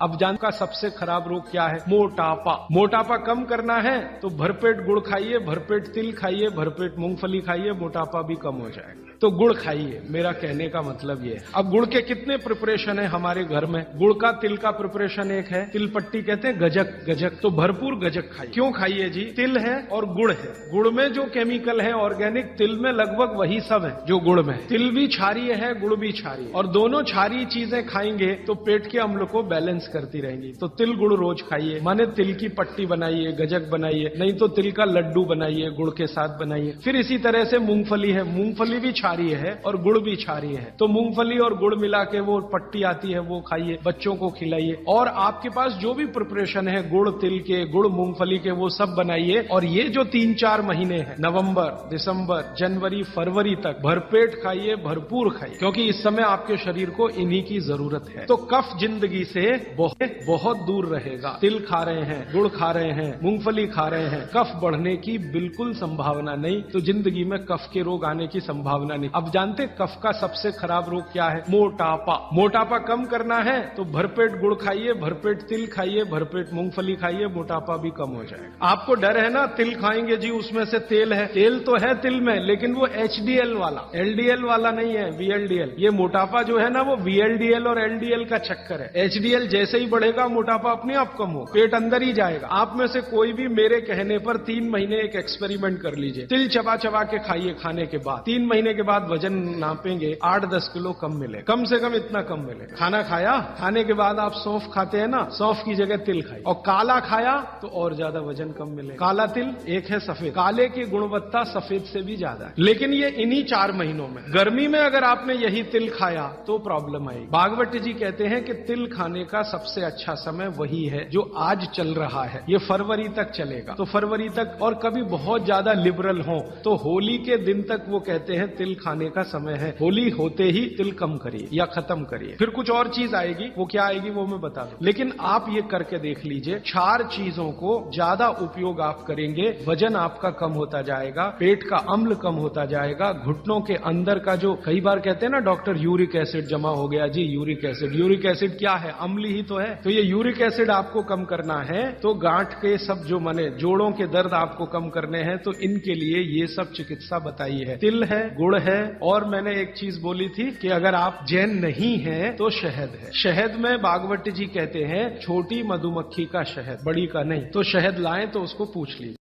अब जान का सबसे खराब रोग क्या है? मोटापा। मोटापा कम करना है तो भरपेट गुड़ खाइए, भरपेट तिल खाइए, भरपेट मूंगफली खाइए, मोटापा भी कम हो जाएगा। तो गुड़ खाइए, मेरा कहने का मतलब ये है। अब गुड़ के कितने प्रिपरेशन है हमारे घर में? गुड़ का तिल का प्रिपरेशन एक है, तिल पट्टी कहते हैं, गजक। गजक तो भरपूर गजक खाइए। क्यों खाइए जी? तिल है और गुड़ है। गुड़ में जो केमिकल है ऑर्गेनिक, तिल में लगभग वही सब है जो गुड़ में। तिल भी क्षारीय है, गुड़ भी क्षारीय, और दोनों क्षारीय चीजें खाएंगे तो पेट के अम्ल को बैलेंस करती रहेंगी। तो तिल गुड़ रोज खाइए, माने तिल की पट्टी बनाइए, गजक बनाइए, नहीं तो तिल का लड्डू बनाइए, गुड़ के साथ बनाइए। फिर इसी तरह से मूंगफली है, मूंगफली भी क्षारीय है और गुड़ भी क्षारीय है, तो मूंगफली और गुड़ मिला के वो पट्टी आती है, वो खाइए, बच्चों को खिलाइए। और आपके पास जो भी प्रिपरेशन है गुड़ तिल के, गुड़ मूंगफली के, वो सब बनाइए। और ये जो 3-4 महीने हैं, नवंबर, दिसंबर, जनवरी, फरवरी तक भरपेट खाइए, भरपूर खाइए, क्योंकि इस समय आपके शरीर को इन्हीं की जरूरत है। तो कफ जिंदगी से बहुत दूर रहेगा। तिल खा रहे हैं, गुड़ खा रहे हैं, मूंगफली खा रहे हैं, कफ बढ़ने की बिल्कुल संभावना नहीं, तो जिंदगी में कफ के रोग आने की संभावना नहीं। अब जानते कफ का सबसे खराब रोग क्या है? मोटापा। मोटापा कम करना है तो भरपेट गुड़ खाइए, भरपेट तिल खाइए, भरपेट मूंगफली खाइए, मोटापा भी कम हो जाएगा। आपको डर है ना, तिल खाएंगे जी उसमें से तेल है। तेल तो है तिल में, लेकिन वो HDL वाला, LDL वाला नहीं है, VLDL। ये मोटापा जो है ना, वो VLDL और LDL का चक्कर है। HDL जैसे ही बढ़ेगा, मोटापा अपने आप कम होगा, पेट अंदर ही जाएगा। आप में से कोई भी मेरे कहने पर 3 महीने एक एक्सपेरिमेंट कर लीजिए। तिल चबा चबा के खाइए, खाने के बाद 3 महीने के बाद वजन नापेंगे, 8-10 किलो कम मिले, कम से कम इतना कम मिलेगा। खाना खाया, खाने के बाद आप सौंफ खाते हैं ना, सौंफ की जगह तिल खाइए। और काला खाया तो और ज्यादा वजन कम मिलेगा। काला तिल एक है सफेद, काले की गुणवत्ता सफेद से भी ज्यादा है। लेकिन ये इन्हीं 4 महीनों में, गर्मी में अगर आपने यही तिल खाया तो प्रॉब्लम आएगी। भागवत जी कहते हैं कि तिल खाने का सबसे अच्छा समय वही है जो आज चल रहा है, ये फरवरी तक चलेगा। तो फरवरी तक, और कभी बहुत ज्यादा लिबरल हो तो होली के दिन तक वो कहते हैं तिल खाने का समय है। होली होते ही तिल कम करिए या खत्म करिए। फिर कुछ और चीज आएगी, वो क्या आएगी वो मैं बता दूं, लेकिन आप ये करके देख लीजिए। 4 चीजों को ज्यादा उपयोग आप करेंगे, वजन आपका कम होता जाएगा, पेट का अम्ल कम होता जाएगा, घुटनों के अंदर का जो कई बार कहते हैं ना डॉक्टर, यूरिक एसिड जमा हो गया जी, यूरिक एसिड। यूरिक एसिड क्या है? अम्ल ही तो है। तो ये यूरिक एसिड आपको कम करना है, तो गांठ के सब जो माने जोड़ों के दर्द आपको कम करने हैं, तो इनके लिए ये सब चिकित्सा बताई है। तिल है, गुड़ है, और मैंने एक चीज बोली थी कि अगर आप जैन नहीं हैं तो शहद है। शहद में भागवत जी कहते हैं छोटी मधुमक्खी का शहद, बड़ी का नहीं। तो शहद लाएं तो उसको पूछ लीजिए।